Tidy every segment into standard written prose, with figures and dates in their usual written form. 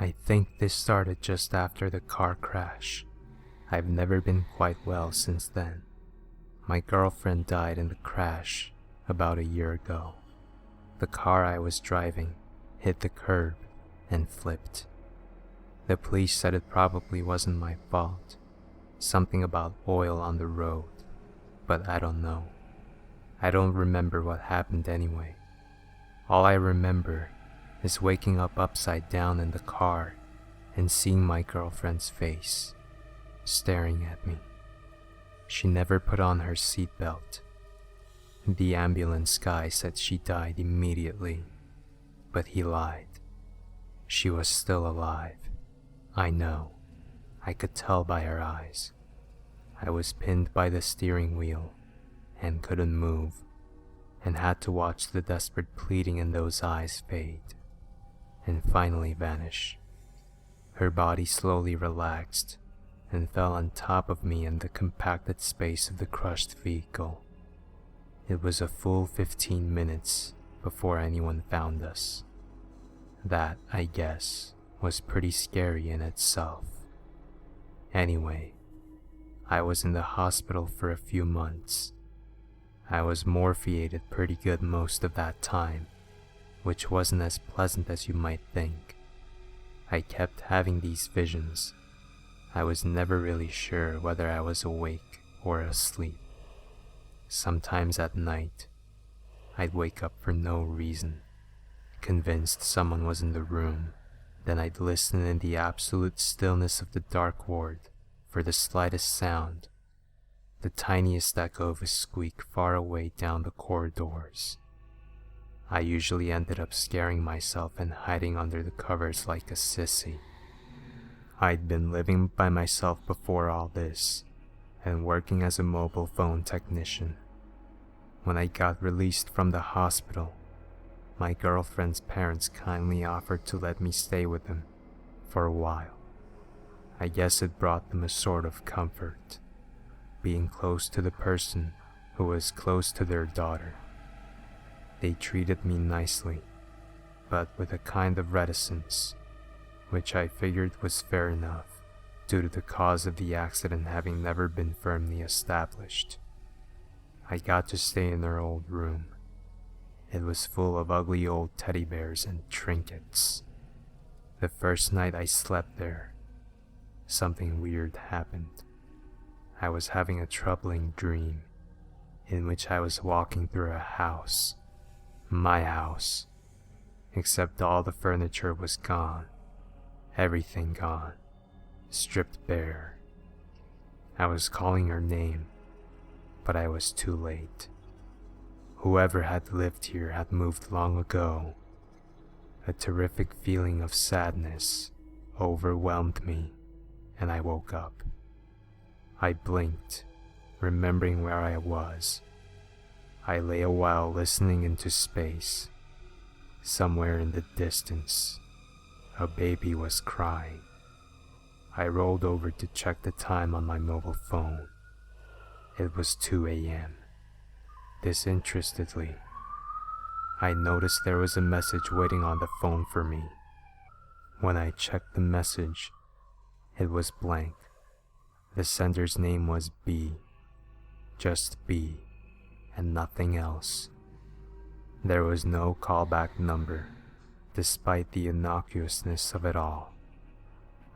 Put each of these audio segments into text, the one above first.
I think this started just after the car crash. I've never been quite well since then. My girlfriend died in the crash about a year ago. The car I was driving hit the curb and flipped. The police said it probably wasn't my fault, something about oil on the road, but I don't know. I don't remember what happened anyway. All I remember is waking up upside down in the car and seeing my girlfriend's face, staring at me. She never put on her seatbelt. The ambulance guy said she died immediately, but he lied. She was still alive. I know. I could tell by her eyes. I was pinned by the steering wheel and couldn't move, and had to watch the desperate pleading in those eyes fade and finally vanish. Her body slowly relaxed and fell on top of me in the compacted space of the crushed vehicle. It was a full 15 minutes before anyone found us. That, I guess, was pretty scary in itself. Anyway, I was in the hospital for a few months. I was morphiated pretty good most of that time, which wasn't as pleasant as you might think. I kept having these visions. I was never really sure whether I was awake or asleep. Sometimes at night, I'd wake up for no reason, convinced someone was in the room. Then I'd listen in the absolute stillness of the dark ward for the slightest sound, the tiniest echo of a squeak far away down the corridors. I usually ended up scaring myself and hiding under the covers like a sissy. I'd been living by myself before all this, and working as a mobile phone technician. When I got released from the hospital, my girlfriend's parents kindly offered to let me stay with them for a while. I guess it brought them a sort of comfort, being close to the person who was close to their daughter. They treated me nicely, but with a kind of reticence, which I figured was fair enough due to the cause of the accident having never been firmly established. I got to stay in their old room. It was full of ugly old teddy bears and trinkets. The first night I slept there, something weird happened. I was having a troubling dream in which I was walking through a house, my house, except all the furniture was gone, everything gone, stripped bare. I was calling her name, but I was too late. Whoever had lived here had moved long ago. A terrific feeling of sadness overwhelmed me, and I woke up. I blinked, remembering where I was. I lay a while listening into space. Somewhere in the distance, a baby was crying. I rolled over to check the time on my mobile phone. It was 2 a.m. Disinterestedly, I noticed there was a message waiting on the phone for me. When I checked the message, it was blank. The sender's name was B, just B, and nothing else. There was no callback number, despite the innocuousness of it all.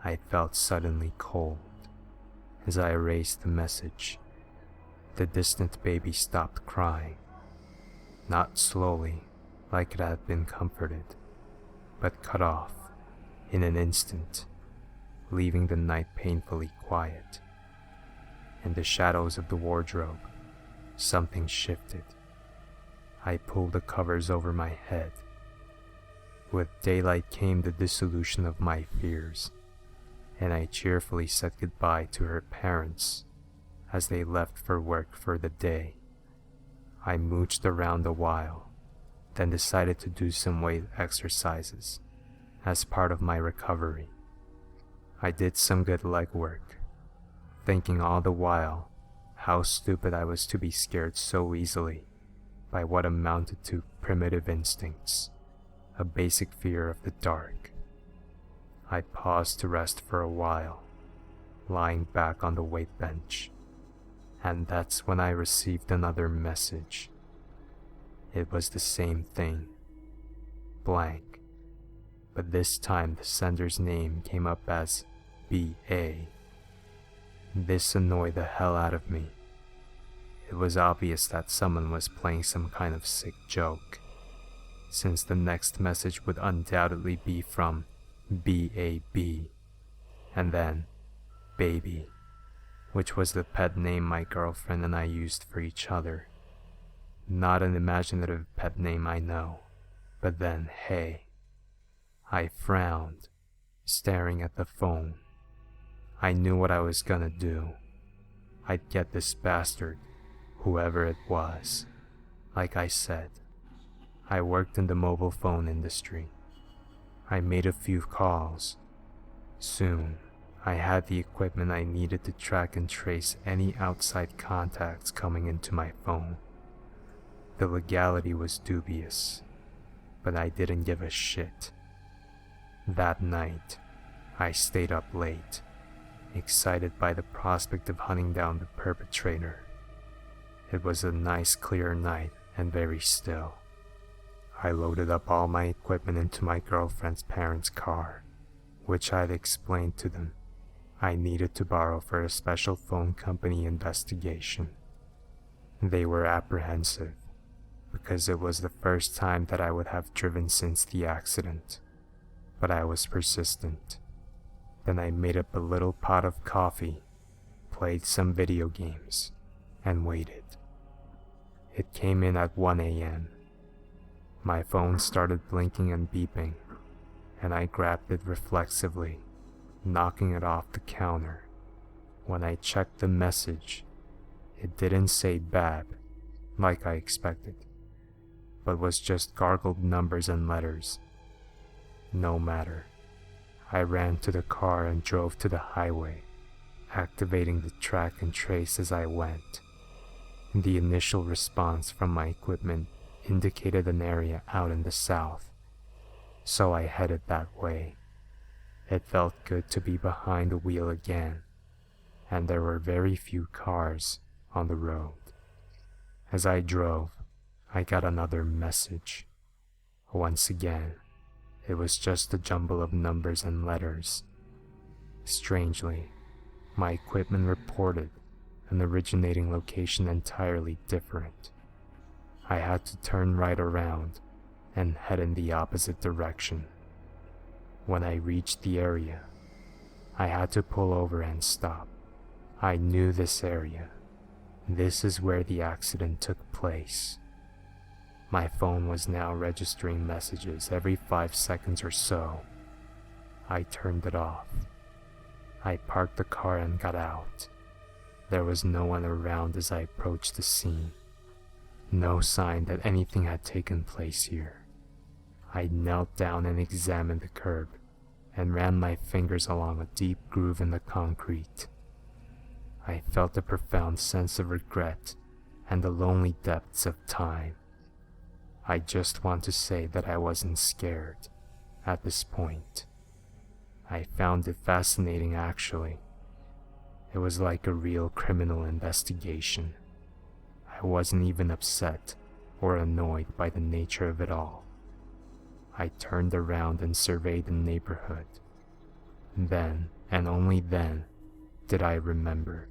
I felt suddenly cold as I erased the message. The distant baby stopped crying, not slowly like it had been comforted, but cut off in an instant, leaving the night painfully quiet. In the shadows of the wardrobe, something shifted. I pulled the covers over my head. With daylight came the dissolution of my fears, and I cheerfully said goodbye to her parents as they left for work for the day. I mooched around a while, then decided to do some weight exercises as part of my recovery. I did some good leg work, thinking all the while how stupid I was to be scared so easily by what amounted to primitive instincts, a basic fear of the dark. I paused to rest for a while, lying back on the weight bench, and that's when I received another message. It was the same thing, blank, but this time the sender's name came up as B.A. This annoyed the hell out of me. It was obvious that someone was playing some kind of sick joke, since the next message would undoubtedly be from B.A.B. and then Baby, which was the pet name my girlfriend and I used for each other. Not an imaginative pet name, I know, but then, hey. I frowned, staring at the phone. I knew what I was gonna do. I'd get this bastard, whoever it was. Like I said, I worked in the mobile phone industry. I made a few calls. Soon, I had the equipment I needed to track and trace any outside contacts coming into my phone. The legality was dubious, but I didn't give a shit. That night, I stayed up late, excited by the prospect of hunting down the perpetrator. It was a nice clear night and very still. I loaded up all my equipment into my girlfriend's parents' car, which I'd explained to them I needed to borrow for a special phone company investigation. They were apprehensive, because it was the first time that I would have driven since the accident, but I was persistent. Then I made up a little pot of coffee, played some video games, and waited. It came in at 1 a.m. My phone started blinking and beeping, and I grabbed it reflexively, knocking it off the counter. When I checked the message, it didn't say Bab, like I expected, but was just gargled numbers and letters. No matter. I ran to the car and drove to the highway, activating the track and trace as I went. The initial response from my equipment indicated an area out in the south, so I headed that way. It felt good to be behind the wheel again, and there were very few cars on the road. As I drove, I got another message. Once again, it was just a jumble of numbers and letters. Strangely, my equipment reported an originating location entirely different. I had to turn right around and head in the opposite direction. When I reached the area, I had to pull over and stop. I knew this area. This is where the accident took place. My phone was now registering messages every 5 seconds or so. I turned it off. I parked the car and got out. There was no one around as I approached the scene. No sign that anything had taken place here. I knelt down and examined the curb and ran my fingers along a deep groove in the concrete. I felt a profound sense of regret and the lonely depths of time. I just want to say that I wasn't scared at this point. I found it fascinating, actually. It was like a real criminal investigation. I wasn't even upset or annoyed by the nature of it all. I turned around and surveyed the neighborhood. Then, and only then, did I remember.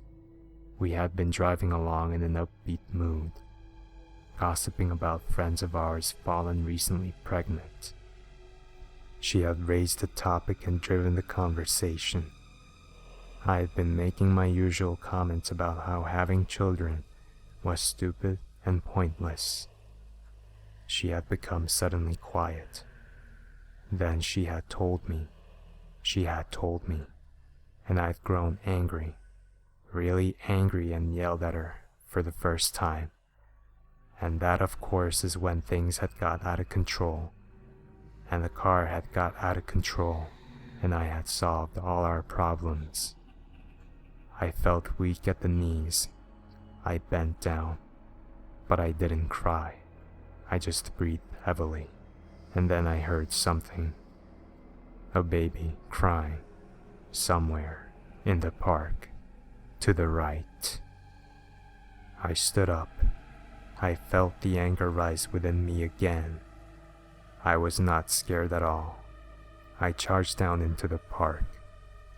We had been driving along in an upbeat mood, gossiping about friends of ours fallen recently pregnant. She had raised the topic and driven the conversation. I had been making my usual comments about how having children was stupid and pointless. She had become suddenly quiet. Then she had told me, and I'd grown angry, really angry, and yelled at her for the first time. And that, of course, is when things had got out of control, and the car had got out of control, and I had solved all our problems. I felt weak at the knees. I bent down, but I didn't cry. I just breathed heavily, and then I heard something. A baby crying somewhere in the park to the right. I stood up. I felt the anger rise within me again. I was not scared at all. I charged down into the park,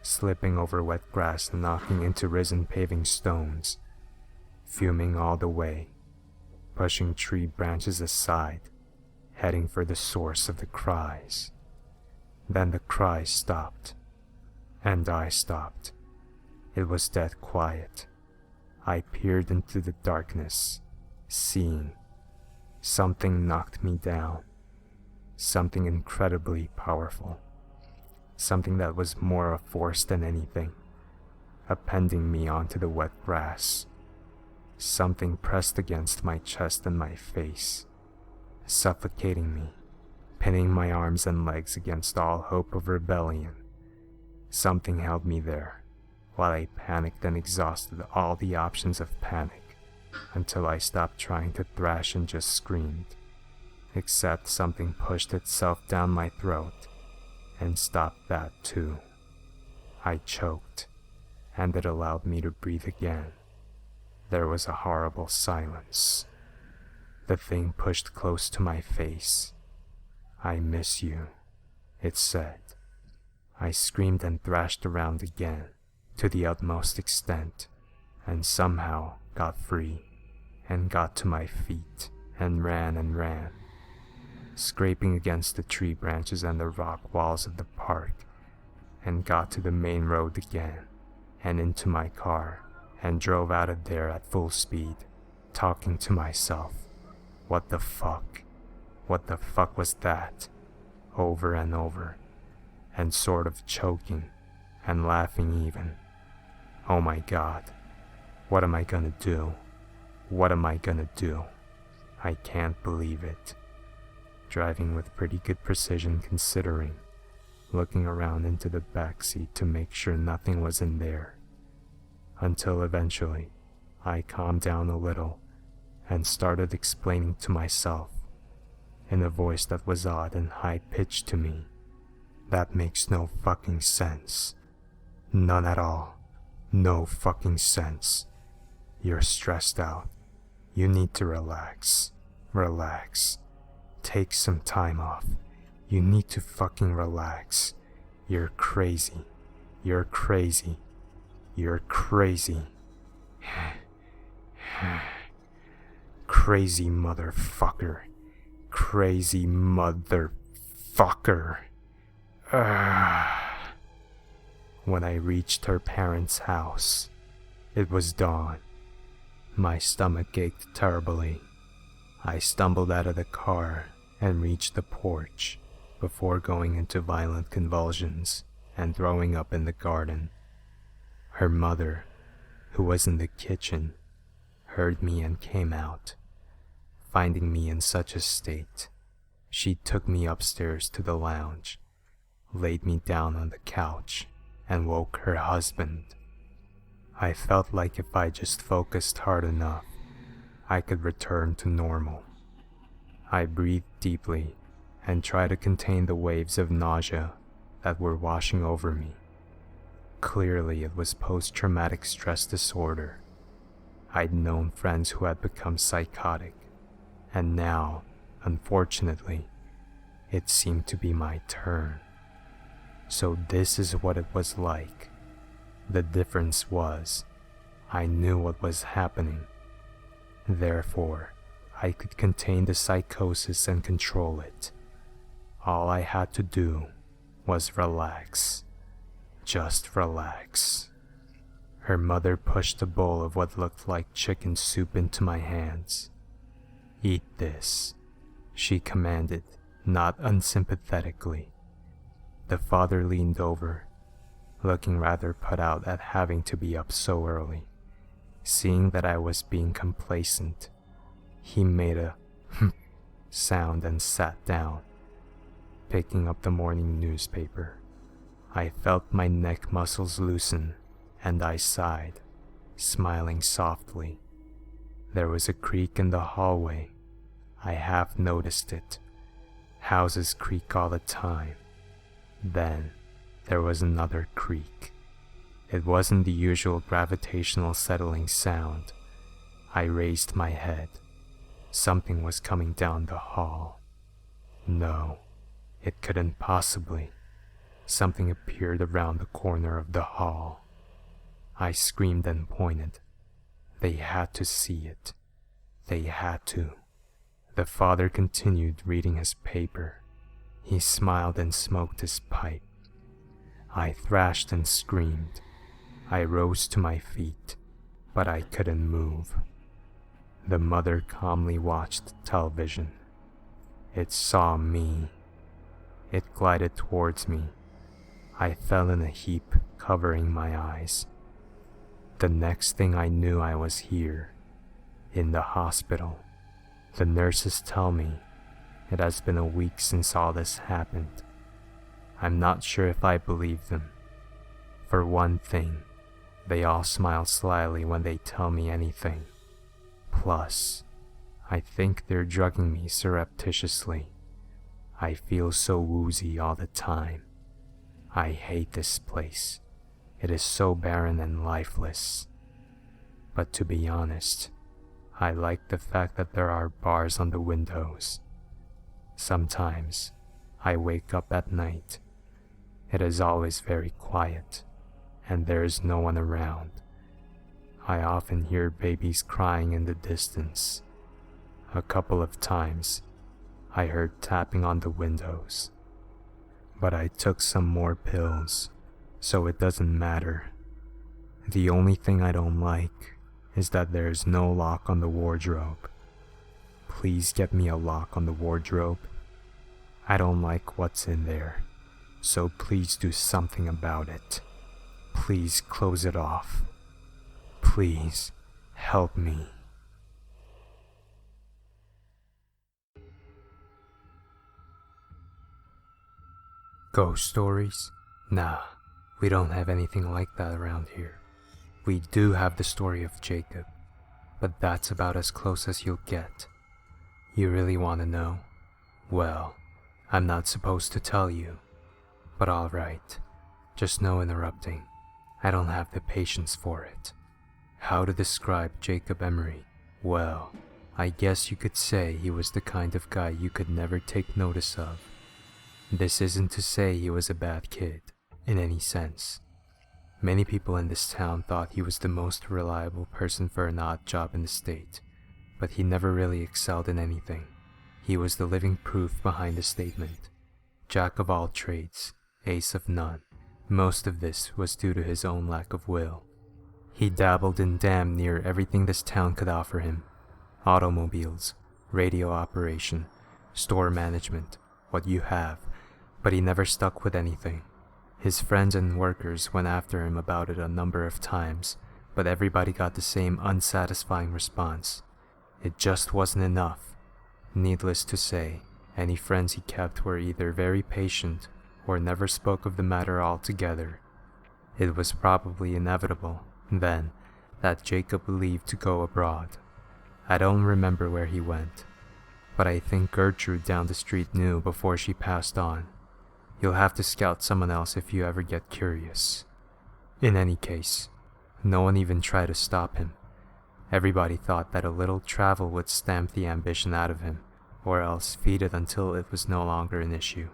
slipping over wet grass and knocking into risen paving stones, fuming all the way, pushing tree branches aside, heading for the source of the cries. Then the cries stopped, and I stopped. It was dead quiet. I peered into the darkness, seeing. Something knocked me down. Something incredibly powerful. Something that was more a force than anything, appending me onto the wet grass. Something pressed against my chest and my face, suffocating me, pinning my arms and legs against all hope of rebellion. Something held me there, while I panicked and exhausted all the options of panic, until I stopped trying to thrash and just screamed, except something pushed itself down my throat and stopped that too. I choked, and it allowed me to breathe again. There was a horrible silence. The thing pushed close to my face. "I miss you," it said. I screamed and thrashed around again, to the utmost extent, and somehow got free, and got to my feet, and ran, scraping against the tree branches and the rock walls of the park, and got to the main road again, and into my car, and drove out of there at full speed, talking to myself. What the fuck? What the fuck was that? Over and over, and sort of choking, and laughing even. Oh my God, what am I gonna do? What am I gonna do? I can't believe it. Driving with pretty good precision considering, looking around into the backseat to make sure nothing was in there. Until eventually, I calmed down a little and started explaining to myself, in a voice that was odd and high-pitched to me, "That makes no fucking sense. None at all. No fucking sense. You're stressed out. You need to relax. Relax. Take some time off. You need to fucking relax. You're crazy. You're crazy. You're crazy. Crazy motherfucker. Crazy motherfucker." When I reached her parents' house, it was dawn. My stomach ached terribly. I stumbled out of the car and reached the porch before going into violent convulsions and throwing up in the garden. Her mother, who was in the kitchen, heard me and came out. Finding me in such a state, she took me upstairs to the lounge, laid me down on the couch, and woke her husband. I felt like if I just focused hard enough, I could return to normal. I breathed deeply and tried to contain the waves of nausea that were washing over me. Clearly, it was post-traumatic stress disorder. I'd known friends who had become psychotic, and now, unfortunately, it seemed to be my turn. So this is what it was like. The difference was, I knew what was happening. Therefore, I could contain the psychosis and control it. All I had to do was relax. Just relax. Her mother pushed a bowl of what looked like chicken soup into my hands. "Eat this," she commanded, not unsympathetically. The father leaned over, looking rather put out at having to be up so early. Seeing that I was being complacent, he made a sound and sat down, picking up the morning newspaper. I felt my neck muscles loosen, and I sighed, smiling softly. There was a creak in the hallway. I half noticed it. Houses creak all the time. Then, there was another creak. It wasn't the usual gravitational settling sound. I raised my head. Something was coming down the hall. No, it couldn't possibly. Something appeared around the corner of the hall. I screamed and pointed. They had to see it. They had to. The father continued reading his paper. He smiled and smoked his pipe. I thrashed and screamed. I rose to my feet, but I couldn't move. The mother calmly watched television. It saw me. It glided towards me. I fell in a heap, covering my eyes. The next thing I knew, I was here, in the hospital. The nurses tell me it has been a week since all this happened. I'm not sure if I believe them. For one thing, they all smile slyly when they tell me anything. Plus, I think they're drugging me surreptitiously. I feel so woozy all the time. I hate this place. It is so barren and lifeless. But to be honest, I like the fact that there are bars on the windows. Sometimes, I wake up at night. It is always very quiet, and there is no one around. I often hear babies crying in the distance. A couple of times, I heard tapping on the windows. But I took some more pills, so it doesn't matter. The only thing I don't like is that there is no lock on the wardrobe. Please get me a lock on the wardrobe. I don't like what's in there, so please do something about it. Please close it off. Please help me. Ghost stories? Nah, we don't have anything like that around here. We do have the story of Jacob, but that's about as close as you'll get. You really want to know? Well, I'm not supposed to tell you. But alright, just no interrupting. I don't have the patience for it. How to describe Jacob Emory? Well, I guess you could say he was the kind of guy you could never take notice of. This isn't to say he was a bad kid, in any sense. Many people in this town thought he was the most reliable person for an odd job in the state, but he never really excelled in anything. He was the living proof behind the statement. Jack of all trades, ace of none. Most of this was due to his own lack of will. He dabbled in damn near everything this town could offer him. Automobiles, radio operation, store management, what you have. But he never stuck with anything. His friends and workers went after him about it a number of times, but everybody got the same unsatisfying response. It just wasn't enough. Needless to say, any friends he kept were either very patient or never spoke of the matter altogether. It was probably inevitable, then, that Jacob leave to go abroad. I don't remember where he went, but I think Gertrude down the street knew before she passed on. You'll have to scout someone else if you ever get curious. In any case, no one even tried to stop him. Everybody thought that a little travel would stamp the ambition out of him, or else feed it until it was no longer an issue.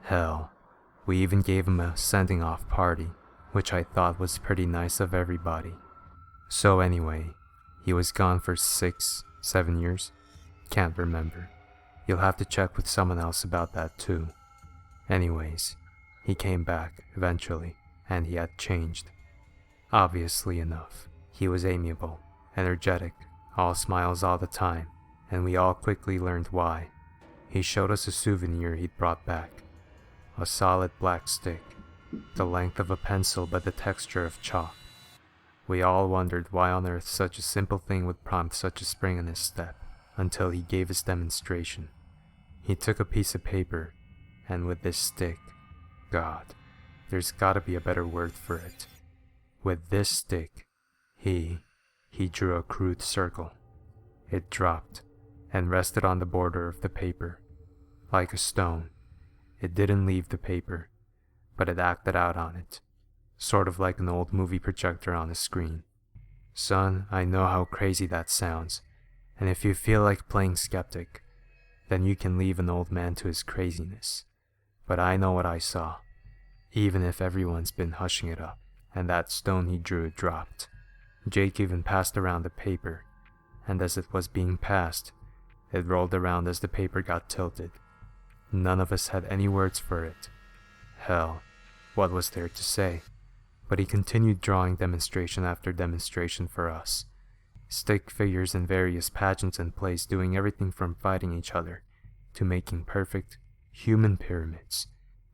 Hell, we even gave him a sending-off party, which I thought was pretty nice of everybody. So anyway, he was gone for 6, 7 years? Can't remember. You'll have to check with someone else about that too. Anyways, he came back, eventually, and he had changed. Obviously enough, he was amiable, energetic, all smiles all the time, and we all quickly learned why. He showed us a souvenir he'd brought back. A solid black stick, the length of a pencil but the texture of chalk. We all wondered why on earth such a simple thing would prompt such a spring in his step, until he gave his demonstration. He took a piece of paper, and with this stick, God, there's gotta be a better word for it. With this stick, he drew a crude circle. It dropped, and rested on the border of the paper. Like a stone, it didn't leave the paper, but it acted out on it, sort of like an old movie projector on a screen. Son, I know how crazy that sounds, and if you feel like playing skeptic, then you can leave an old man to his craziness. But I know what I saw, even if everyone's been hushing it up, and that stone he drew dropped. Jake even passed around the paper, and as it was being passed, it rolled around as the paper got tilted. None of us had any words for it. Hell, what was there to say? But he continued drawing demonstration after demonstration for us. Stick figures in various pageants and plays doing everything from fighting each other to making perfect human pyramids,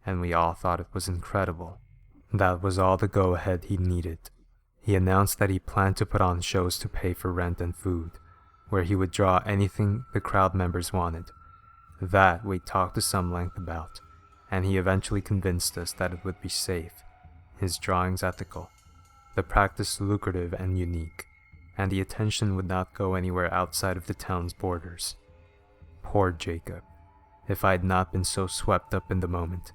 and we all thought it was incredible. That was all the go-ahead he needed. He announced that he planned to put on shows to pay for rent and food, where he would draw anything the crowd members wanted. That we talked to some length about, and he eventually convinced us that it would be safe, his drawings ethical, the practice lucrative and unique, and the attention would not go anywhere outside of the town's borders. Poor Jacob. If I had not been so swept up in the moment,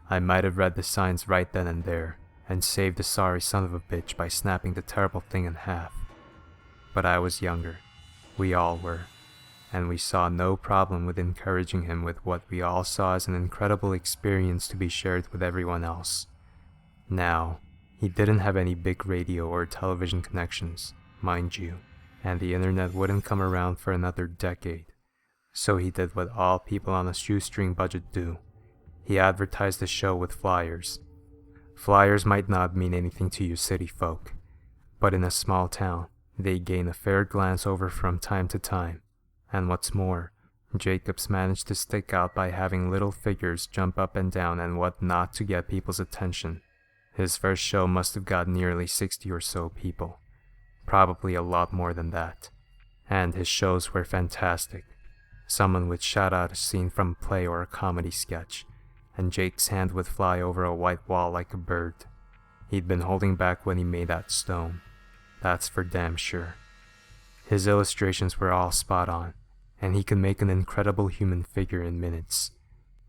I might have read the signs right then and there, and saved the sorry son of a bitch by snapping the terrible thing in half. But I was younger. We all were. And we saw no problem with encouraging him with what we all saw as an incredible experience to be shared with everyone else. Now, he didn't have any big radio or television connections, mind you, and the internet wouldn't come around for another decade. So he did what all people on a shoestring budget do. He advertised the show with flyers. Flyers might not mean anything to you city folk, but in a small town, they gain a fair glance over from time to time. And what's more, Jacobs managed to stick out by having little figures jump up and down and what not to get people's attention. His first show must have got nearly 60 or so people. Probably a lot more than that. And his shows were fantastic. Someone would shout out a scene from a play or a comedy sketch, and Jake's hand would fly over a white wall like a bird. He'd been holding back when he made that stone. That's for damn sure. His illustrations were all spot on, and he could make an incredible human figure in minutes.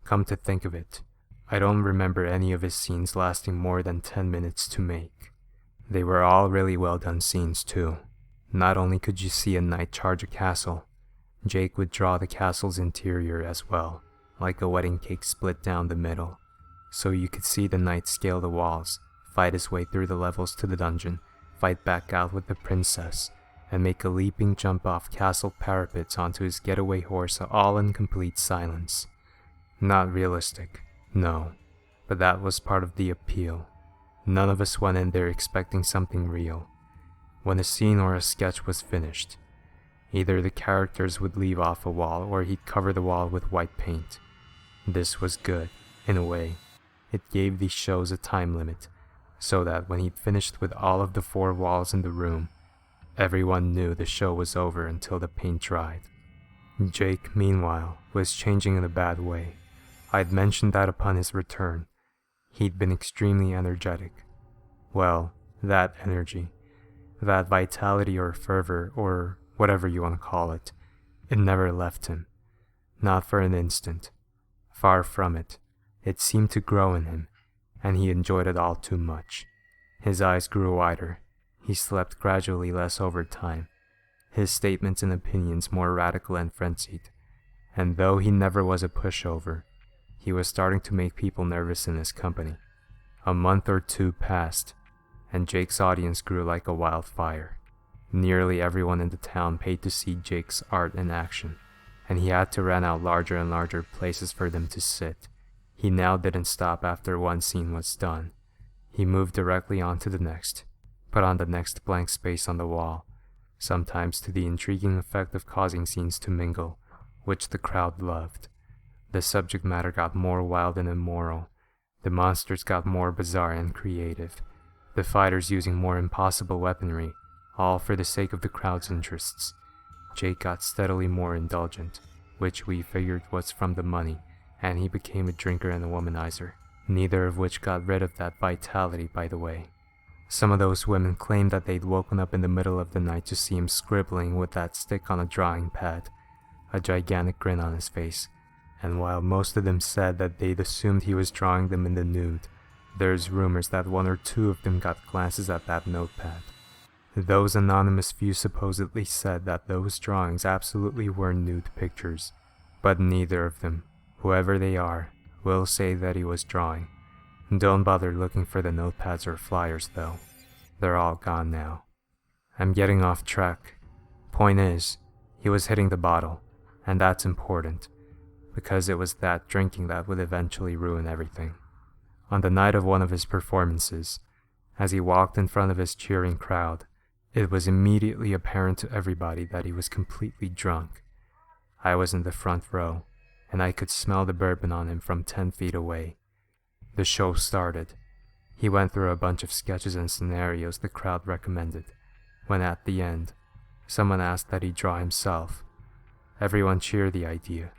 Come to think of it, I don't remember any of his scenes lasting more than 10 minutes to make. They were all really well done scenes too. Not only could you see a knight charge a castle, Jake would draw the castle's interior as well, like a wedding cake split down the middle, so you could see the knight scale the walls, fight his way through the levels to the dungeon, fight back out with the princess, and make a leaping jump off castle parapets onto his getaway horse all in complete silence. Not realistic, no, but that was part of the appeal. None of us went in there expecting something real. When a scene or a sketch was finished, either the characters would leave off a wall or he'd cover the wall with white paint. This was good, in a way. It gave these shows a time limit, so that when he'd finished with all of the 4 walls in the room, everyone knew the show was over until the paint dried. Jake, meanwhile, was changing in a bad way. I'd mentioned that upon his return, he'd been extremely energetic. Well, that energy, that vitality or fervor, or whatever you want to call it never left him. Not for an instant. Far from it. It seemed to grow in him, and he enjoyed it all too much. His eyes grew wider. He slept gradually less over time. His statements and opinions more radical and frenzied. And though he never was a pushover, he was starting to make people nervous in his company. A month or 2 passed, and Jake's audience grew like a wildfire. Nearly everyone in the town paid to see Jake's art in action, and he had to rent out larger and larger places for them to sit. He now didn't stop after one scene was done. He moved directly on to the next, put on the next blank space on the wall, sometimes to the intriguing effect of causing scenes to mingle, which the crowd loved. The subject matter got more wild and immoral. The monsters got more bizarre and creative. The fighters using more impossible weaponry, all for the sake of the crowd's interests. Jake got steadily more indulgent, which we figured was from the money, and he became a drinker and a womanizer, neither of which got rid of that vitality, by the way. Some of those women claimed that they'd woken up in the middle of the night to see him scribbling with that stick on a drawing pad, a gigantic grin on his face, and while most of them said that they'd assumed he was drawing them in the nude, There's rumors that one or two of them got glances at that notepad. Those anonymous few supposedly said that those drawings absolutely were nude pictures, but neither of them, whoever they are, will say that he was drawing. Don't bother looking for the notepads or flyers though. They're all gone now. I'm getting off track. Point is, he was hitting the bottle, and that's important, because it was that drinking that would eventually ruin everything. On the night of one of his performances, as he walked in front of his cheering crowd, it was immediately apparent to everybody that he was completely drunk. I was in the front row, and I could smell the bourbon on him from 10 feet away. The show started. He went through a bunch of sketches and scenarios the crowd recommended, when at the end, someone asked that he draw himself. Everyone cheered the idea.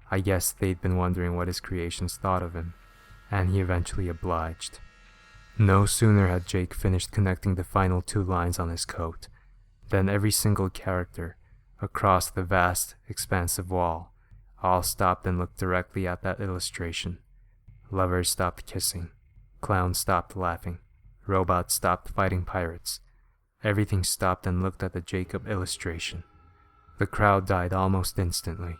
I guess they'd been wondering what his creations thought of him, and he eventually obliged. No sooner had Jake finished connecting the final 2 lines on his coat, than every single character, across the vast, expansive wall, all stopped and looked directly at that illustration. Lovers stopped kissing, clowns stopped laughing, robots stopped fighting pirates. Everything stopped and looked at the Jacob illustration. The crowd died almost instantly.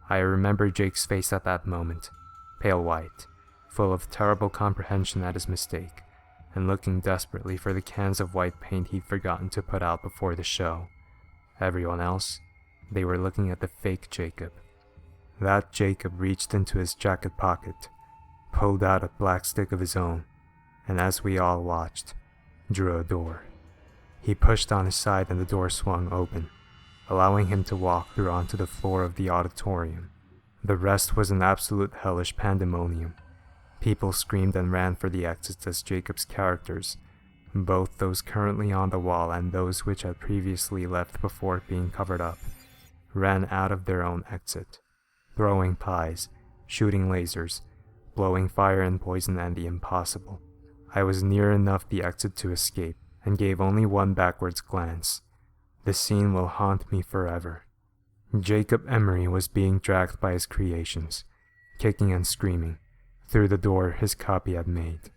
I remember Jake's face at that moment, pale white, full of terrible comprehension at his mistake, and looking desperately for the cans of white paint he'd forgotten to put out before the show. Everyone else, they were looking at the fake Jacob. That Jacob reached into his jacket pocket, pulled out a black stick of his own, and as we all watched, drew a door. He pushed on his side and the door swung open, allowing him to walk through onto the floor of the auditorium. The rest was an absolute hellish pandemonium. People screamed and ran for the exits as Jacob's characters, both those currently on the wall and those which had previously left before being covered up, ran out of their own exit, throwing pies, shooting lasers, blowing fire and poison and the impossible. I was near enough the exit to escape, and gave only one backwards glance. The scene will haunt me forever. Jacob Emory was being dragged by his creations, kicking and screaming, through the door his copy had made.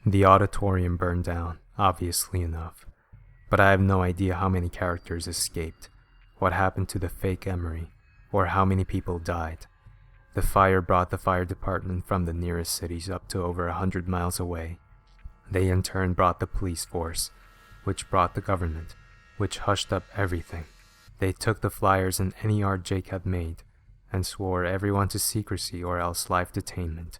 The auditorium burned down, obviously enough, but I have no idea how many characters escaped, what happened to the fake Emory, or how many people died. The fire brought the fire department from the nearest cities up to over 100 miles away. They in turn brought the police force, which brought the government, which hushed up everything. They took the flyers and any art Jake had made, and swore everyone to secrecy or else life detainment.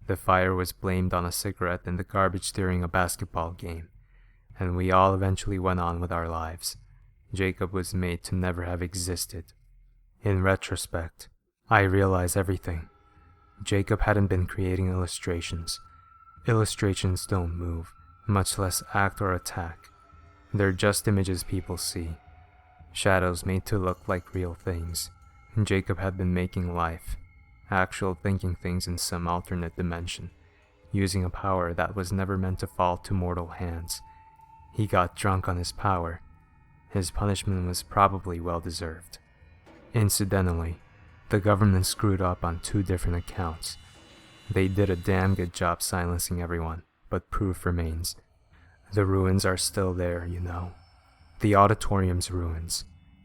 The fire was blamed on a cigarette in the garbage during a basketball game, and we all eventually went on with our lives. Jacob was made to never have existed. In retrospect, I realize everything. Jacob hadn't been creating illustrations. Illustrations don't move, much less act or attack. They're just images people see. Shadows made to look like real things. Jacob had been making life, actual thinking things in some alternate dimension, using a power that was never meant to fall to mortal hands. He got drunk on his power. His punishment was probably well deserved. Incidentally, the government screwed up on 2 different accounts. They did a damn good job silencing everyone, but proof remains. The ruins are still there, you know. The auditorium's ruins.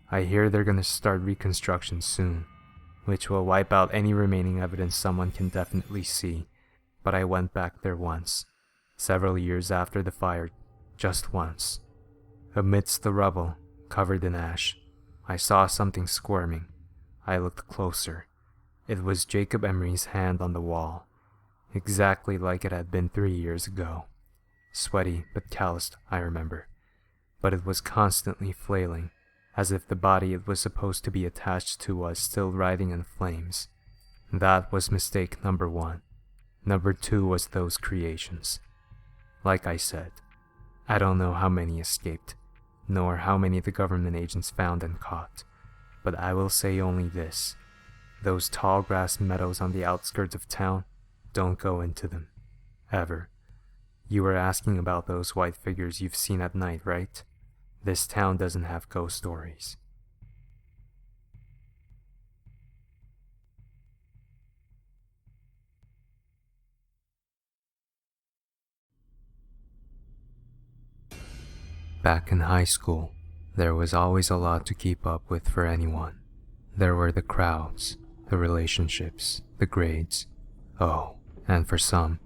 I hear they're gonna start reconstruction soon, which will wipe out any remaining evidence someone can definitely see. But I went back there once, several years after the fire, just once. Amidst the rubble, covered in ash, I saw something squirming. I looked closer. It was Jacob Emory's hand on the wall, exactly like it had been 3 years ago. Sweaty but calloused, I remember, but it was constantly flailing, as if the body it was supposed to be attached to was still writhing in flames. That was mistake number 1. Number 2 was those creations. Like I said, I don't know how many escaped, nor how many the government agents found and caught, but I will say only this. Those tall grass meadows on the outskirts of town, don't go into them. Ever. You were asking about those white figures you've seen at night, right? This town doesn't have ghost stories. Back in high school, there was always a lot to keep up with for anyone. There were the crowds, the relationships, the grades. Oh, and for some,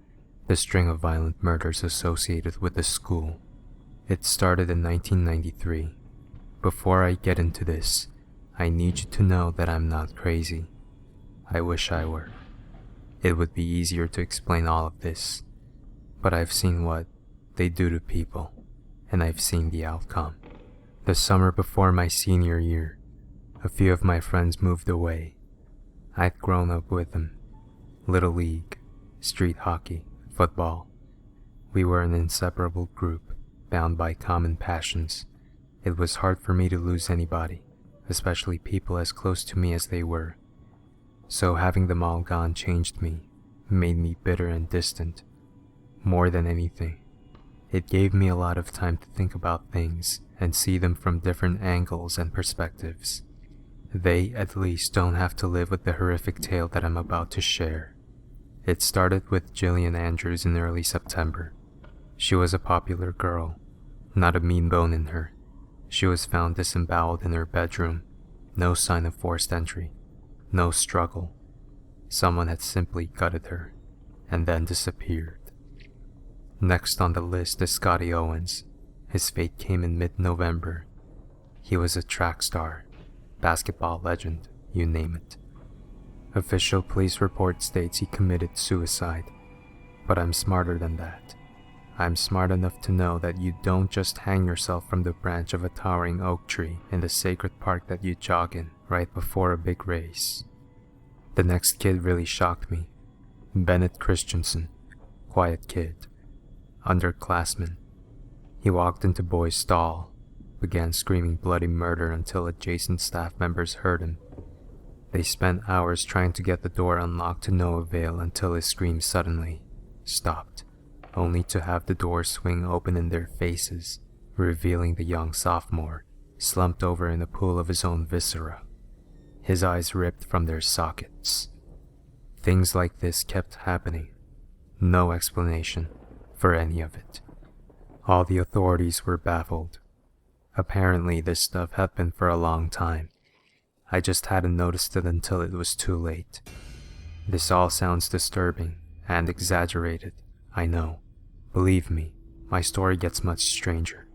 the string of violent murders associated with the school. It started in 1993. Before I get into this, I need you to know that I'm not crazy. I wish I were. It would be easier to explain all of this, but I've seen what they do to people, and I've seen the outcome. The summer before my senior year, a few of my friends moved away. I'd grown up with them. Little league, street hockey, football. We were an inseparable group, bound by common passions. It was hard for me to lose anybody, especially people as close to me as they were. So having them all gone changed me, made me bitter and distant. More than anything, it gave me a lot of time to think about things and see them from different angles and perspectives. They, at least, don't have to live with the horrific tale that I'm about to share. It started with Jillian Andrews in early September. She was a popular girl, not a mean bone in her. She was found disemboweled in her bedroom. No sign of forced entry. No struggle. Someone had simply gutted her, and then disappeared. Next on the list is Scotty Owens. His fate came in mid-November. He was a track star, basketball legend, you name it. Official police report states he committed suicide, but I'm smarter than that. I'm smart enough to know that you don't just hang yourself from the branch of a towering oak tree in the sacred park that you jog in right before a big race. The next kid really shocked me. Bennett Christensen, quiet kid, underclassman. He walked into boys' stall, began screaming bloody murder until adjacent staff members heard him. They spent hours trying to get the door unlocked to no avail until his scream suddenly stopped, only to have the door swing open in their faces, revealing the young sophomore, slumped over in a pool of his own viscera, his eyes ripped from their sockets. Things like this kept happening. No explanation for any of it. All the authorities were baffled. Apparently this stuff happened for a long time. I just hadn't noticed it until it was too late. This all sounds disturbing and exaggerated, I know. Believe me, my story gets much stranger.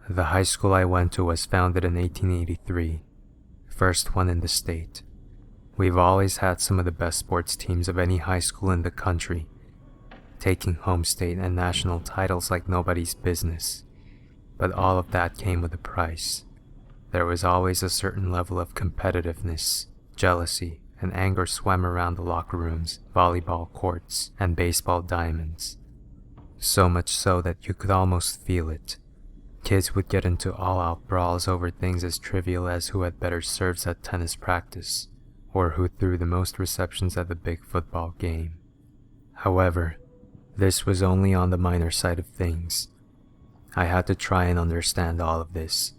The high school I went to was founded in 1883, first one in the state. We've always had some of the best sports teams of any high school in the country, taking home state and national titles like nobody's business. But all of that came with a price. There was always a certain level of competitiveness, jealousy, and anger swam around the locker rooms, volleyball courts, and baseball diamonds. So much so that you could almost feel it. Kids would get into all-out brawls over things as trivial as who had better serves at tennis practice, or who threw the most receptions at the big football game. However, this was only on the minor side of things. I had to try and understand all of this.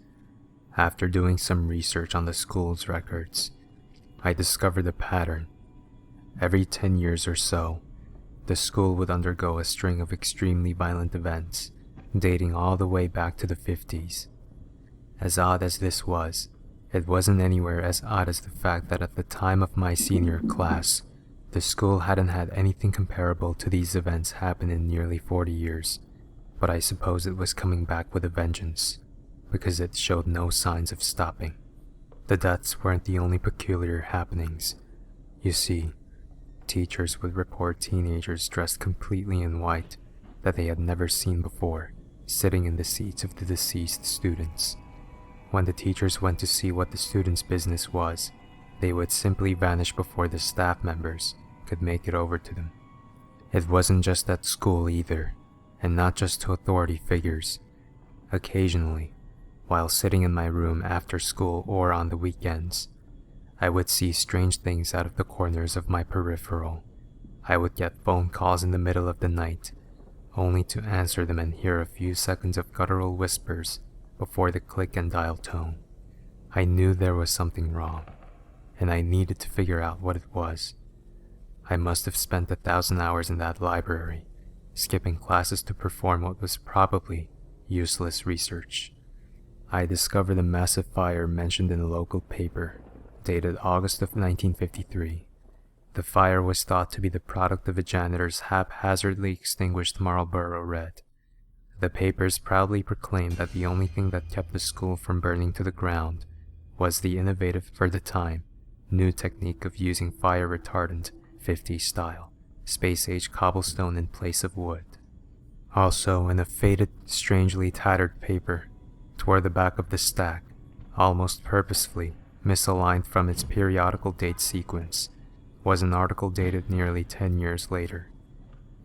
After doing some research on the school's records, I discovered a pattern. Every 10 years or so, the school would undergo a string of extremely violent events, dating all the way back to the 50s. As odd as this was, it wasn't anywhere as odd as the fact that at the time of my senior class, the school hadn't had anything comparable to these events happen in nearly 40 years, but I suppose it was coming back with a vengeance, because it showed no signs of stopping. The deaths weren't the only peculiar happenings. You see, teachers would report teenagers dressed completely in white that they had never seen before, sitting in the seats of the deceased students. When the teachers went to see what the students' business was, they would simply vanish before the staff members could make it over to them. It wasn't just at school either, and not just to authority figures. Occasionally, while sitting in my room after school or on the weekends, I would see strange things out of the corners of my peripheral. I would get phone calls in the middle of the night, only to answer them and hear a few seconds of guttural whispers before the click and dial tone. I knew there was something wrong, and I needed to figure out what it was. I must have spent 1,000 hours in that library, skipping classes to perform what was probably, useless research. I discovered a massive fire mentioned in a local paper, dated August of 1953. The fire was thought to be the product of a janitor's haphazardly extinguished Marlboro Red. The papers proudly proclaimed that the only thing that kept the school from burning to the ground was the innovative, for the time, new technique of using fire retardant, 50s style, space-age cobblestone in place of wood. Also, in a faded, strangely tattered paper, toward the back of the stack, almost purposefully misaligned from its periodical date sequence, was an article dated nearly 10 years later.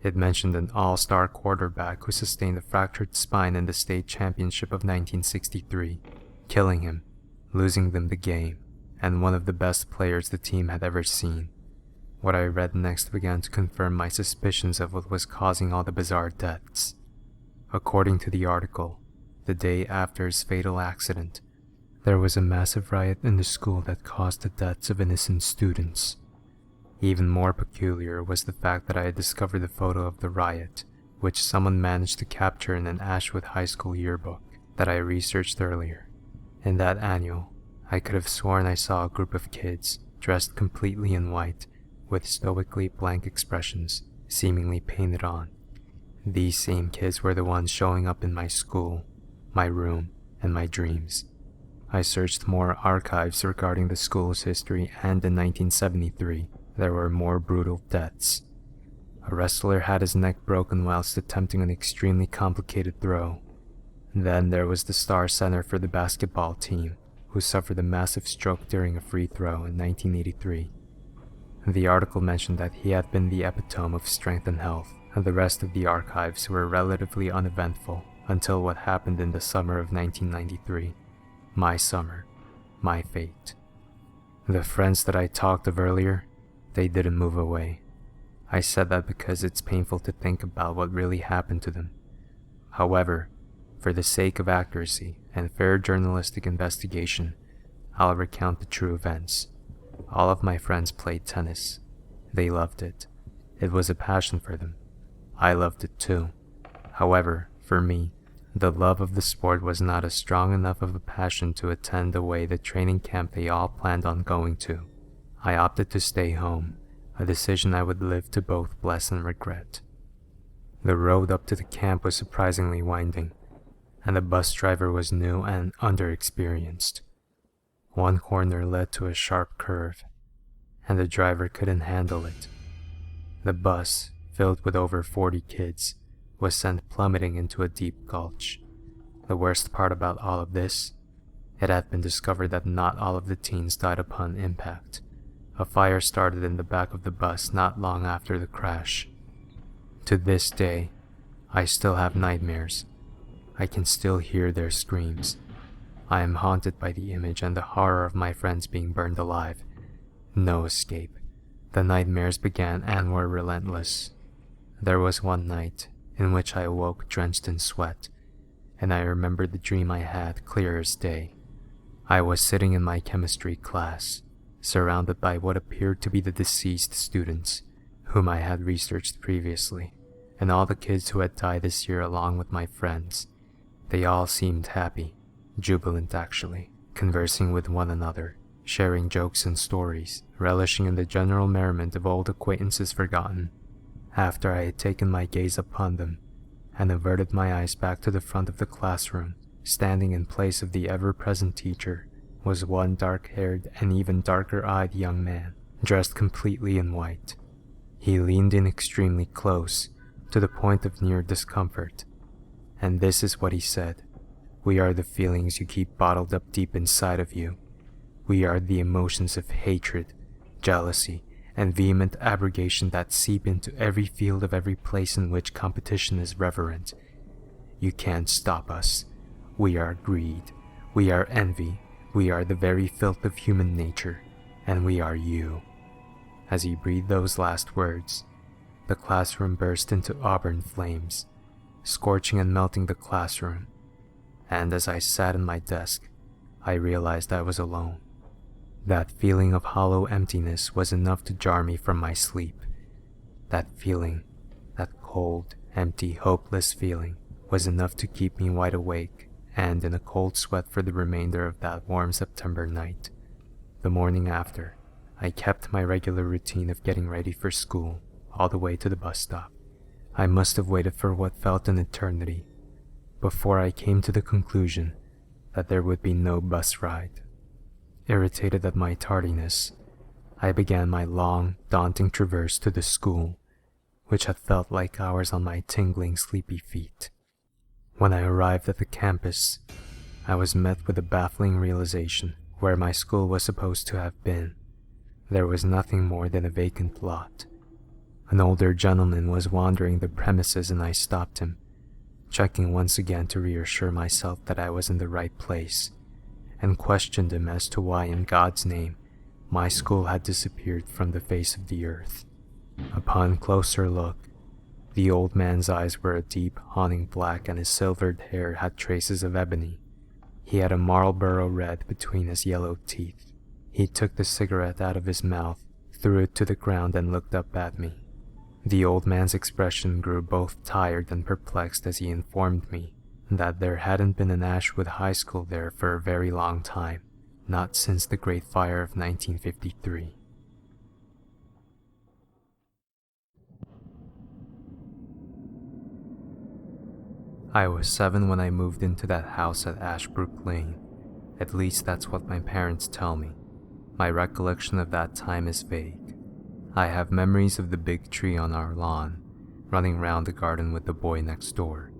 It mentioned an all-star quarterback who sustained a fractured spine in the state championship of 1963, killing him, losing them the game, and one of the best players the team had ever seen. What I read next began to confirm my suspicions of what was causing all the bizarre deaths. According to the article, the day after his fatal accident, there was a massive riot in the school that caused the deaths of innocent students. Even more peculiar was the fact that I had discovered the photo of the riot, which someone managed to capture in an Ashwood High School yearbook that I researched earlier. In that annual, I could have sworn I saw a group of kids dressed completely in white, with stoically blank expressions seemingly painted on. These same kids were the ones showing up in my school, my room, and my dreams. I searched more archives regarding the school's history, and in 1973, there were more brutal deaths. A wrestler had his neck broken whilst attempting an extremely complicated throw. Then there was the star center for the basketball team, who suffered a massive stroke during a free throw in 1983. The article mentioned that he had been the epitome of strength and health, and the rest of the archives were relatively uneventful until what happened in the summer of 1993. My summer, my fate. The friends that I talked of earlier, they didn't move away. I said that because it's painful to think about what really happened to them. However, for the sake of accuracy and fair journalistic investigation, I'll recount the true events. All of my friends played tennis. They loved it. It was a passion for them. I loved it too. However, for me, the love of the sport was not as strong enough of a passion to attend away the training camp they all planned on going to. I opted to stay home, a decision I would live to both bless and regret. The road up to the camp was surprisingly winding, and the bus driver was new and underexperienced. One corner led to a sharp curve, and the driver couldn't handle it. The bus, filled with over 40 kids, was sent plummeting into a deep gulch. The worst part about all of this, it had been discovered that not all of the teens died upon impact. A fire started in the back of the bus not long after the crash. To this day, I still have nightmares. I can still hear their screams. I am haunted by the image and the horror of my friends being burned alive. No escape. The nightmares began and were relentless. There was one night in which I awoke drenched in sweat, and I remember the dream I had clear as day. I was sitting in my chemistry class, surrounded by what appeared to be the deceased students, whom I had researched previously, and all the kids who had died this year along with my friends. They all seemed happy, jubilant actually, conversing with one another, sharing jokes and stories, relishing in the general merriment of old acquaintances forgotten. After I had taken my gaze upon them, and averted my eyes back to the front of the classroom, standing in place of the ever-present teacher, was one dark-haired and even darker-eyed young man, dressed completely in white. He leaned in extremely close, to the point of near discomfort, and this is what he said. "We are the feelings you keep bottled up deep inside of you. We are the emotions of hatred, jealousy, and vehement abrogation that seep into every field of every place in which competition is reverent. You can't stop us. We are greed. We are envy. We are the very filth of human nature, and we are you." As he breathed those last words, the classroom burst into auburn flames, scorching and melting the classroom, and as I sat in my desk, I realized I was alone. That feeling of hollow emptiness was enough to jar me from my sleep. That feeling, that cold, empty, hopeless feeling, was enough to keep me wide awake and in a cold sweat for the remainder of that warm September night. The morning after, I kept my regular routine of getting ready for school all the way to the bus stop. I must have waited for what felt an eternity before I came to the conclusion that there would be no bus ride. Irritated at my tardiness, I began my long, daunting traverse to the school, which had felt like hours on my tingling, sleepy feet. When I arrived at the campus, I was met with a baffling realization. Where my school was supposed to have been, there was nothing more than a vacant lot. An older gentleman was wandering the premises and I stopped him, checking once again to reassure myself that I was in the right place, and questioned him as to why in God's name my school had disappeared from the face of the earth. Upon closer look, the old man's eyes were a deep, haunting black and his silvered hair had traces of ebony. He had a Marlboro red between his yellow teeth. He took the cigarette out of his mouth, threw it to the ground and looked up at me. The old man's expression grew both tired and perplexed as he informed me that there hadn't been an Ashwood High School there for a very long time, not since the Great Fire of 1953. I was 7 when I moved into that house at Ashbrook Lane. At least that's what my parents tell me. My recollection of that time is vague. I have memories of the big tree on our lawn, running round the garden with the boy next door,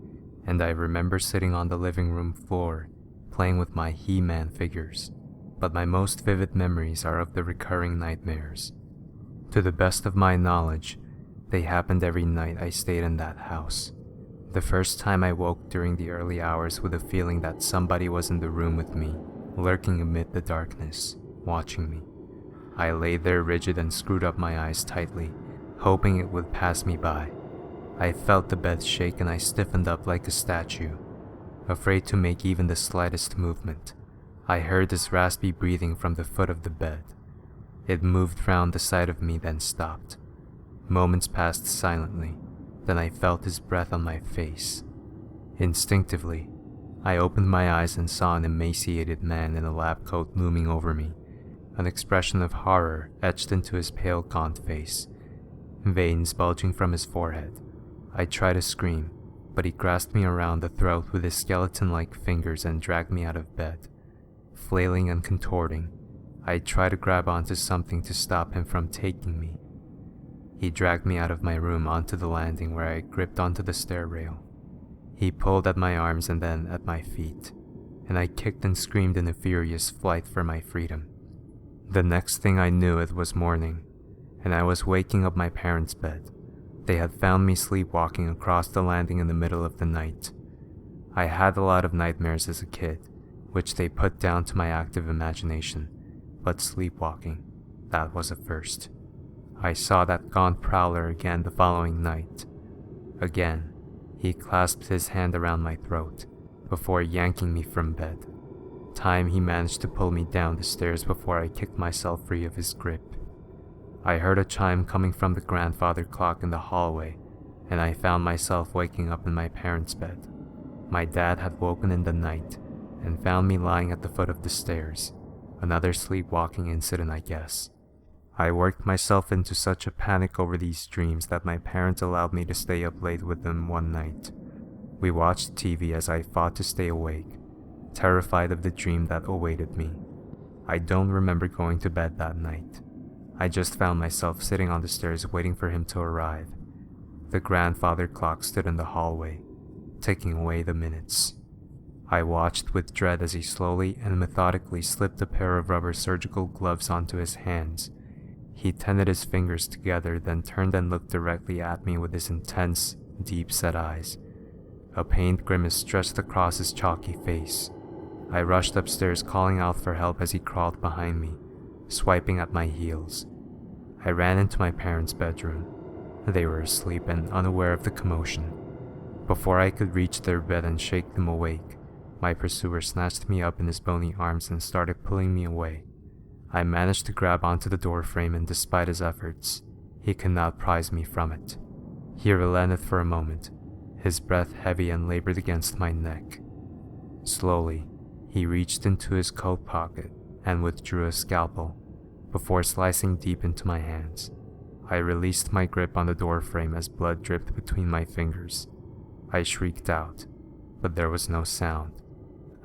and I remember sitting on the living room floor, playing with my He-Man figures. But my most vivid memories are of the recurring nightmares. To the best of my knowledge, they happened every night I stayed in that house. The first time I woke during the early hours with a feeling that somebody was in the room with me, lurking amid the darkness, watching me. I lay there rigid and screwed up my eyes tightly, hoping it would pass me by. I felt the bed shake and I stiffened up like a statue, afraid to make even the slightest movement. I heard his raspy breathing from the foot of the bed. It moved round the side of me, then stopped. Moments passed silently. Then I felt his breath on my face. Instinctively, I opened my eyes and saw an emaciated man in a lab coat looming over me, an expression of horror etched into his pale, gaunt face, veins bulging from his forehead. I tried to scream, but he grasped me around the throat with his skeleton-like fingers and dragged me out of bed. Flailing and contorting, I tried to grab onto something to stop him from taking me. He dragged me out of my room onto the landing where I gripped onto the stair rail. He pulled at my arms and then at my feet, and I kicked and screamed in a furious flight for my freedom. The next thing I knew it was morning, and I was waking up my parents' bed. They had found me sleepwalking across the landing in the middle of the night. I had a lot of nightmares as a kid, which they put down to my active imagination, but sleepwalking, that was a first. I saw that gaunt prowler again the following night. Again, he clasped his hand around my throat, before yanking me from bed. Time he managed to pull me down the stairs before I kicked myself free of his grip. I heard a chime coming from the grandfather clock in the hallway, and I found myself waking up in my parents' bed. My dad had woken in the night, and found me lying at the foot of the stairs. Another sleepwalking incident, I guess. I worked myself into such a panic over these dreams that my parents allowed me to stay up late with them one night. We watched TV as I fought to stay awake, terrified of the dream that awaited me. I don't remember going to bed that night. I just found myself sitting on the stairs waiting for him to arrive. The grandfather clock stood in the hallway, ticking away the minutes. I watched with dread as he slowly and methodically slipped a pair of rubber surgical gloves onto his hands. He tended his fingers together, then turned and looked directly at me with his intense, deep-set eyes. A pained grimace stretched across his chalky face. I rushed upstairs, calling out for help as he crawled behind me, swiping at my heels. I ran into my parents' bedroom. They were asleep and unaware of the commotion. Before I could reach their bed and shake them awake, my pursuer snatched me up in his bony arms and started pulling me away. I managed to grab onto the door frame, and despite his efforts, he could not prise me from it. He relented for a moment, his breath heavy and labored against my neck. Slowly, he reached into his coat pocket and withdrew a scalpel before slicing deep into my hands. I released my grip on the door frame as blood dripped between my fingers. I shrieked out, but there was no sound.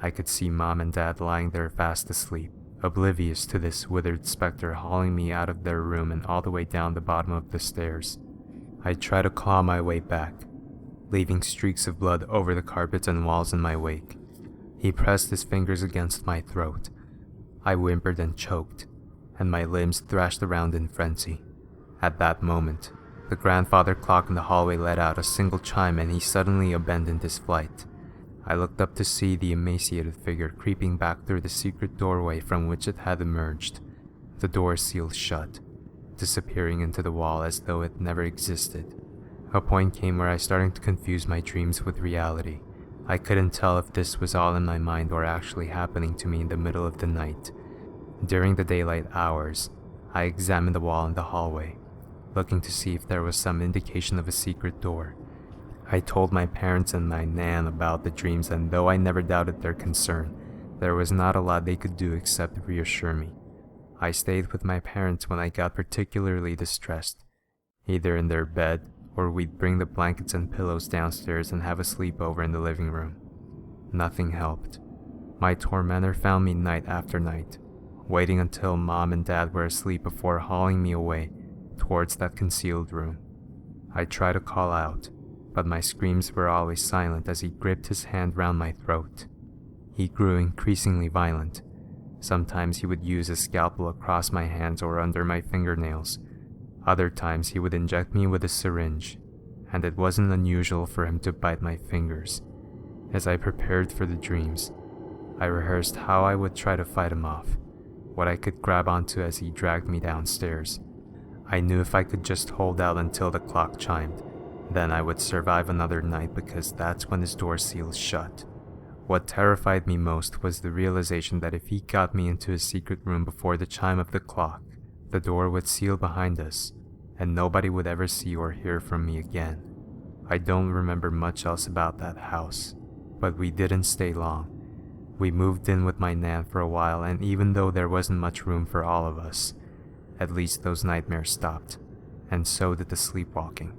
I could see Mom and Dad lying there fast asleep, oblivious to this withered specter hauling me out of their room and all the way down the bottom of the stairs. I tried to claw my way back, leaving streaks of blood over the carpets and walls in my wake. He pressed his fingers against my throat. I whimpered and choked, and my limbs thrashed around in frenzy. At that moment, the grandfather clock in the hallway let out a single chime and he suddenly abandoned his flight. I looked up to see the emaciated figure creeping back through the secret doorway from which it had emerged. The door sealed shut, disappearing into the wall as though it never existed. A point came where I started to confuse my dreams with reality. I couldn't tell if this was all in my mind or actually happening to me in the middle of the night. During the daylight hours, I examined the wall in the hallway, looking to see if there was some indication of a secret door. I told my parents and my nan about the dreams, and though I never doubted their concern, there was not a lot they could do except reassure me. I stayed with my parents when I got particularly distressed, either in their bed or we'd bring the blankets and pillows downstairs and have a sleepover in the living room. Nothing helped. My tormentor found me night after night, waiting until Mom and Dad were asleep before hauling me away towards that concealed room. I tried to call out, but my screams were always silent as he gripped his hand round my throat. He grew increasingly violent. Sometimes he would use a scalpel across my hands or under my fingernails. Other times he would inject me with a syringe, and it wasn't unusual for him to bite my fingers. As I prepared for the dreams, I rehearsed how I would try to fight him off, what I could grab onto as he dragged me downstairs. I knew if I could just hold out until the clock chimed, then I would survive another night because that's when his door seals shut. What terrified me most was the realization that if he got me into his secret room before the chime of the clock, the door would seal behind us, and nobody would ever see or hear from me again. I don't remember much else about that house, but we didn't stay long. We moved in with my nan for a while, and even though there wasn't much room for all of us, at least those nightmares stopped, and so did the sleepwalking.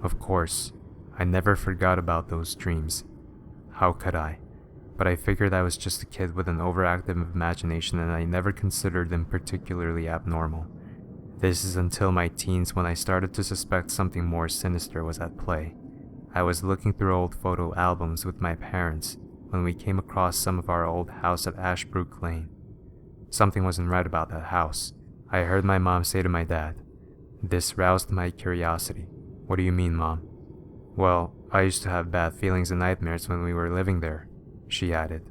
Of course, I never forgot about those dreams. How could I? But I figured I was just a kid with an overactive imagination and I never considered them particularly abnormal. This is until my teens when I started to suspect something more sinister was at play. I was looking through old photo albums with my parents when we came across some of our old house at Ashbrook Lane. Something wasn't right about that house. I heard my mom say to my dad. This roused my curiosity. What do you mean, Mom? Well, I used to have bad feelings and nightmares when we were living there, she added.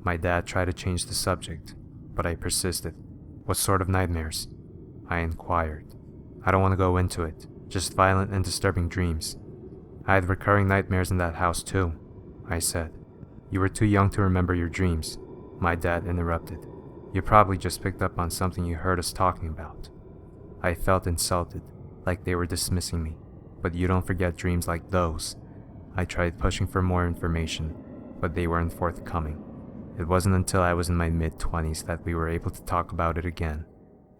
My dad tried to change the subject, but I persisted. What sort of nightmares? I inquired. I don't want to go into it, just violent and disturbing dreams. I had recurring nightmares in that house too, I said. You were too young to remember your dreams, my dad interrupted. You probably just picked up on something you heard us talking about. I felt insulted, like they were dismissing me, but you don't forget dreams like those. I tried pushing for more information, but they weren't forthcoming. It wasn't until I was in my mid-20s that we were able to talk about it again.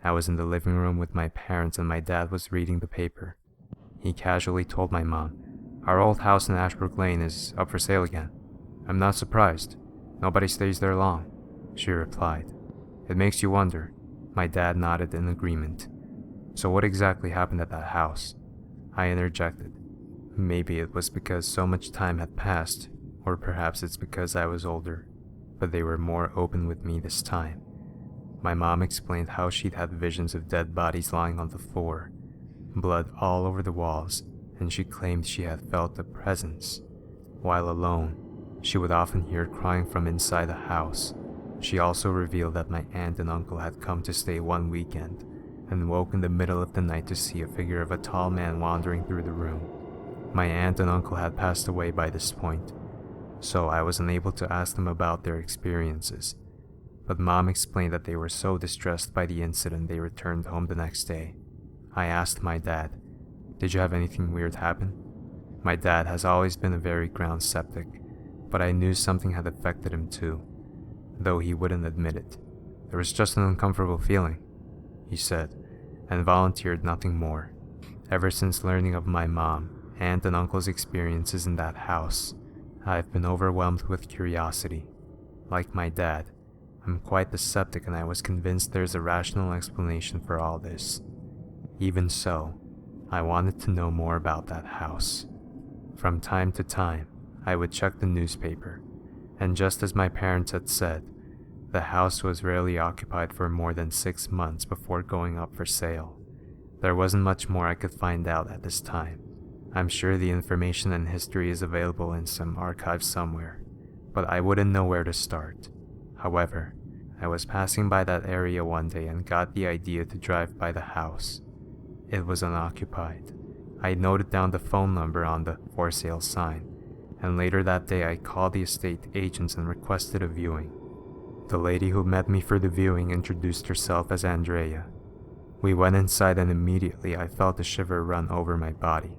I was in the living room with my parents and my dad was reading the paper. He casually told my mom, "Our old house in Ashbrook Lane is up for sale again." "I'm not surprised. Nobody stays there long," she replied. "It makes you wonder." My dad nodded in agreement. "So what exactly happened at that house?" I interjected. Maybe it was because so much time had passed, or perhaps it's because I was older, but they were more open with me this time. My mom explained how she'd had visions of dead bodies lying on the floor, blood all over the walls, and she claimed she had felt a presence. While alone, she would often hear crying from inside the house. She also revealed that my aunt and uncle had come to stay one weekend, and woke in the middle of the night to see a figure of a tall man wandering through the room. My aunt and uncle had passed away by this point, so I was unable to ask them about their experiences. But Mom explained that they were so distressed by the incident they returned home the next day. I asked my dad, "Did you have anything weird happen?" My dad has always been a very ground skeptic, but I knew something had affected him too, though he wouldn't admit it. There was just an uncomfortable feeling, he said, and volunteered nothing more. Ever since learning of my mom, aunt, and uncle's experiences in that house, I've been overwhelmed with curiosity. Like my dad, I'm quite the skeptic, and I was convinced there's a rational explanation for all this. Even so, I wanted to know more about that house. From time to time, I would check the newspaper, and just as my parents had said, the house was rarely occupied for more than 6 months before going up for sale. There wasn't much more I could find out at this time. I'm sure the information and history is available in some archive somewhere, but I wouldn't know where to start. However, I was passing by that area one day and got the idea to drive by the house. It was unoccupied. I noted down the phone number on the for sale sign, and later that day I called the estate agents and requested a viewing. The lady who met me for the viewing introduced herself as Andrea. We went inside and immediately I felt a shiver run over my body.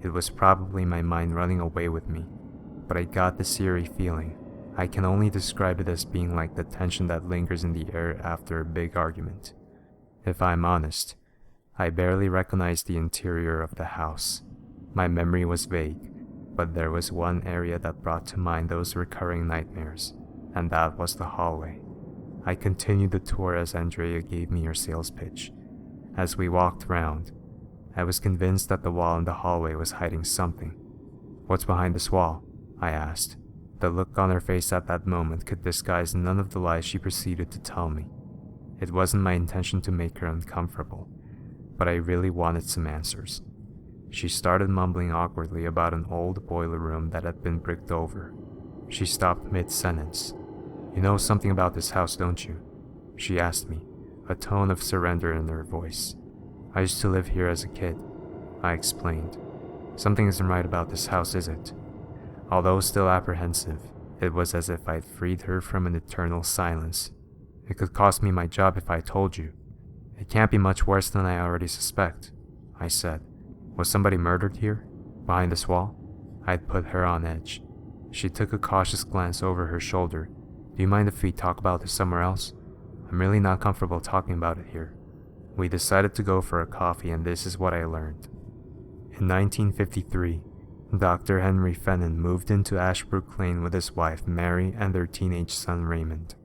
It was probably my mind running away with me, but I got this eerie feeling. I can only describe it as being like the tension that lingers in the air after a big argument. If I'm honest, I barely recognized the interior of the house. My memory was vague, but there was one area that brought to mind those recurring nightmares, and that was the hallway. I continued the tour as Andrea gave me her sales pitch. As we walked round, I was convinced that the wall in the hallway was hiding something. "What's behind this wall?" I asked. The look on her face at that moment could disguise none of the lies she proceeded to tell me. It wasn't my intention to make her uncomfortable, but I really wanted some answers. She started mumbling awkwardly about an old boiler room that had been bricked over. She stopped mid-sentence. "You know something about this house, don't you?" she asked me, a tone of surrender in her voice. "I used to live here as a kid," I explained. "Something isn't right about this house, is it?" Although still apprehensive, it was as if I'd freed her from an eternal silence. "It could cost me my job if I told you." "It can't be much worse than I already suspect," I said. "Was somebody murdered here? Behind this wall?" I'd put her on edge. She took a cautious glance over her shoulder. "Do you mind if we talk about this somewhere else? I'm really not comfortable talking about it here." We decided to go for a coffee, and this is what I learned. In 1953, Dr. Henry Fenton moved into Ashbrook Lane with his wife Mary and their teenage son Raymond.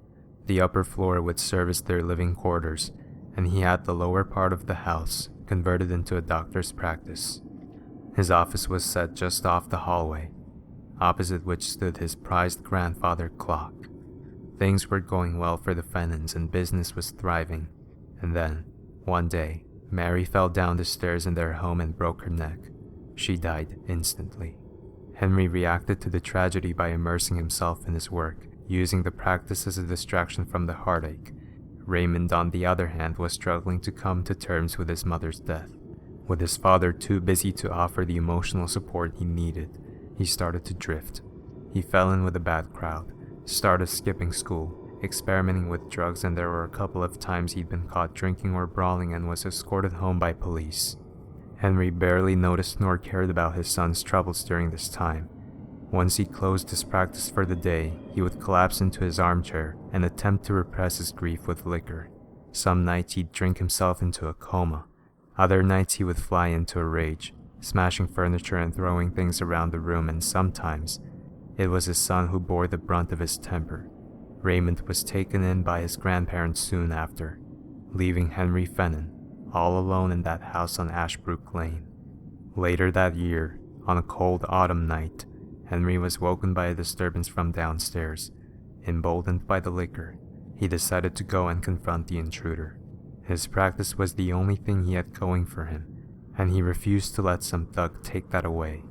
The upper floor would serve as their living quarters, and he had the lower part of the house converted into a doctor's practice. His office was set just off the hallway, opposite which stood his prized grandfather clock. Things were going well for the Fentons and business was thriving, and then, one day, Mary fell down the stairs in their home and broke her neck. She died instantly. Henry reacted to the tragedy by immersing himself in his work, using the practice as a distraction from the heartache. Raymond, on the other hand, was struggling to come to terms with his mother's death. With his father too busy to offer the emotional support he needed, he started to drift. He fell in with a bad crowd, started skipping school, experimenting with drugs, and there were a couple of times he'd been caught drinking or brawling and was escorted home by police. Henry barely noticed nor cared about his son's troubles during this time. Once he closed his practice for the day, he would collapse into his armchair and attempt to repress his grief with liquor. Some nights he'd drink himself into a coma. Other nights he would fly into a rage, smashing furniture and throwing things around the room, and sometimes it was his son who bore the brunt of his temper. Raymond was taken in by his grandparents soon after, leaving Henry Fenton all alone in that house on Ashbrook Lane. Later that year, on a cold autumn night, Henry was woken by a disturbance from downstairs. Emboldened by the liquor, he decided to go and confront the intruder. His practice was the only thing he had going for him, and he refused to let some thug take that away.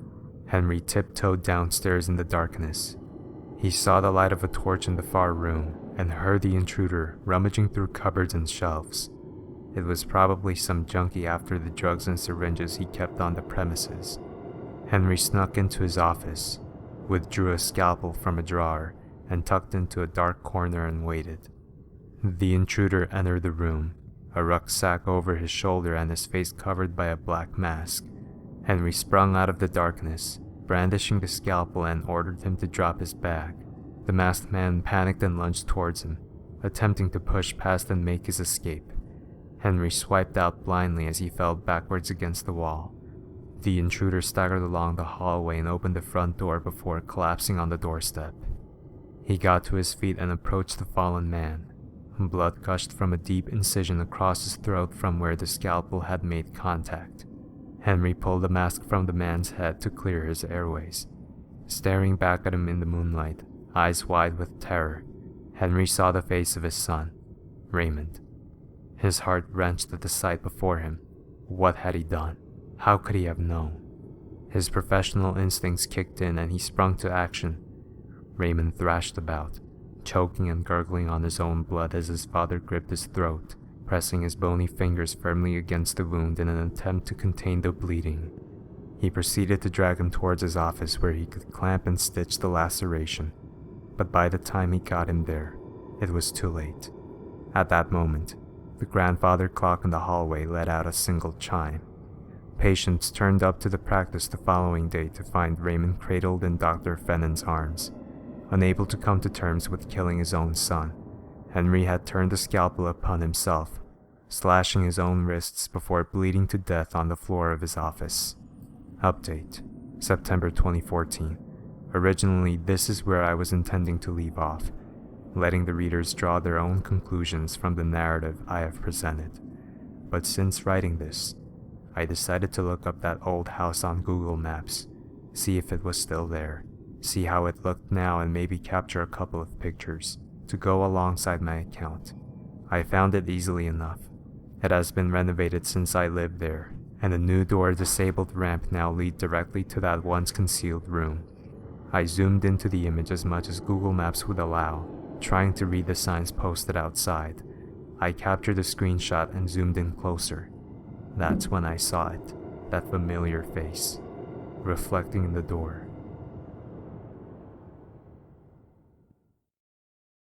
Henry tiptoed downstairs in the darkness. He saw the light of a torch in the far room and heard the intruder rummaging through cupboards and shelves. It was probably some junkie after the drugs and syringes he kept on the premises. Henry snuck into his office, withdrew a scalpel from a drawer, and tucked into a dark corner and waited. The intruder entered the room, a rucksack over his shoulder and his face covered by a black mask. Henry sprung out of the darkness, brandishing the scalpel, and ordered him to drop his bag. The masked man panicked and lunged towards him, attempting to push past and make his escape. Henry swiped out blindly as he fell backwards against the wall. The intruder staggered along the hallway and opened the front door before collapsing on the doorstep. He got to his feet and approached the fallen man. Blood gushed from a deep incision across his throat from where the scalpel had made contact. Henry pulled the mask from the man's head to clear his airways. Staring back at him in the moonlight, eyes wide with terror, Henry saw the face of his son, Raymond. His heart wrenched at the sight before him. What had he done? How could he have known? His professional instincts kicked in and he sprung to action. Raymond thrashed about, choking and gurgling on his own blood as his father gripped his throat, pressing his bony fingers firmly against the wound in an attempt to contain the bleeding. He proceeded to drag him towards his office where he could clamp and stitch the laceration, but by the time he got him there, it was too late. At that moment, the grandfather clock in the hallway let out a single chime. Patients turned up to the practice the following day to find Raymond cradled in Dr. Fennon's arms. Unable to come to terms with killing his own son, Henry had turned the scalpel upon himself, slashing his own wrists before bleeding to death on the floor of his office. Update: September 2014. Originally, this is where I was intending to leave off, letting the readers draw their own conclusions from the narrative I have presented. But since writing this, I decided to look up that old house on Google Maps, see if it was still there, see how it looked now, and maybe capture a couple of pictures to go alongside my account. I found it easily enough. It has been renovated since I lived there, and a new door-disabled ramp now lead directly to that once concealed room. I zoomed into the image as much as Google Maps would allow, trying to read the signs posted outside. I captured a screenshot and zoomed in closer. That's when I saw it, that familiar face, reflecting in the door.